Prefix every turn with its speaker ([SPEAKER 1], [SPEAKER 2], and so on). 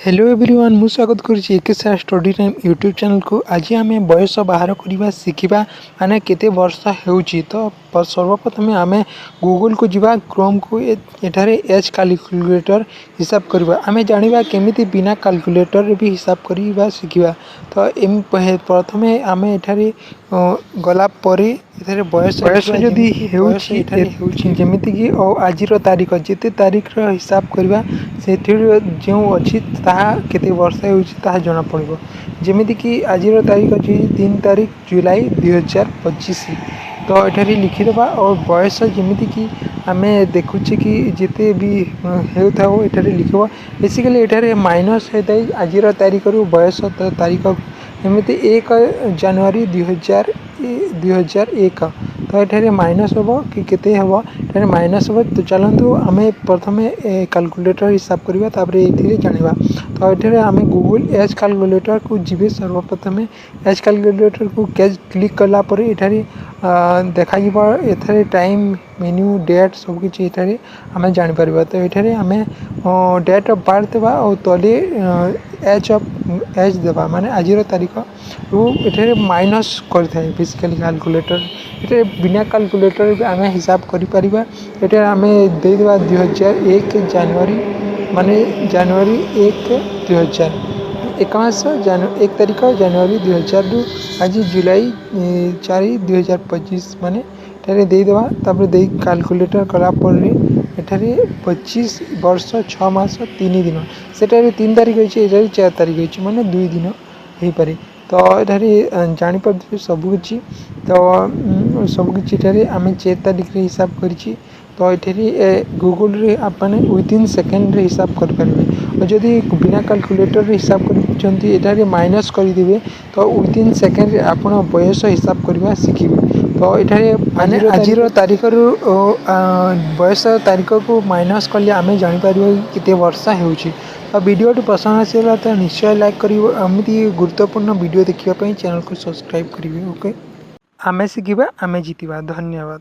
[SPEAKER 1] Hello everyone मु स्वागत करुच्ची एकेसा study time YouTube channel को। आज आम बयस बाहर करवा शिखा माने केते वर्ष होउची। तो सर्वप्रथम आम गूगल को जीवा क्रोम को एठारे एज कैलकुलेटर हिसाब करवा आम जानिबा केमिति बिना कैलकुलेटर भी हिसाब करवा शिखा। तो प्रथम आम एठारे गला परे एठारे बयस जदि होउची जेमिति कि आज तारीख जिते तारीख हिसाब करवा से जो अच्छी ताहा केते वर्ष होउची ताहा जना पड़िबो। जेमिति कि आज तारीख अछि 3 तारीख जुलाई 2025। तो एठारे लिखिदेबा और बयस जेमिति कि आम देखुचे कि जिते भी होता हो एठारे लिखबा। बेसिकली एठारे माइनस होता है आज तारीख रु बयस तारीख एमती 1 जनवरी 2001। तो ये माइनस हम कि केते हम ये माइनस हम। तो चलतु आम प्रथम कैलकुलेटर हिसाब करवा तापर ये जाना। तो ये आम गूगल एज कैलकुलेटर को जीवे सर्वप्रथम एज कैलकुलेटर को क्लिक कलापर ये देखा ये टाइम मेन्यू डेट सबकि ये आम जापर। तो ये आम डेट ऑफ बर्थ देवा और तले एज देवा माने आज तारीख रू ये माइनस करता है बेसिकली कैलकुलेटर। ये बिना कैलकुलेटर भी आम हिसाब कर ये आम देदेवा 2001 जनवरी माने जनवरी 1 2000 1 मास 1 तारीख जनवरी 2000 रु आज जुलाई 4 2025 माने ये देदेवा। तापर दे कैलकुलेटर कलापर एठारे 25 वर्ष 6 मास 3 दिन से 3 तारीख होती 4 तारीख होती माने 2 दिन हो पारे। तो ये जापर सबकि तो सबकि आम 4 तारीख हिसाब करी। तो ये गूगल रे आपने विदिन सेकेंड रे हिसाब करेंगे और जदि बिना कैलकुलेटर रे हिसाब कर माइनस करदे तो विदिन सेकेंड आप बयस हिसाब करवा शिखिबे। तो ये माने आज तारीख रु बयस तारीख को माइनस कले आम जापर केते वर्ष होउची। और वीडियो पसंद आसला तो निश्चय लाइक करिवो। एमती गुरुत्वपूर्ण वीडियो देखिए चैनल को सब्सक्राइब करिवे। ओके आमे शिखिबा आमे जीतिबा। धन्यवाद।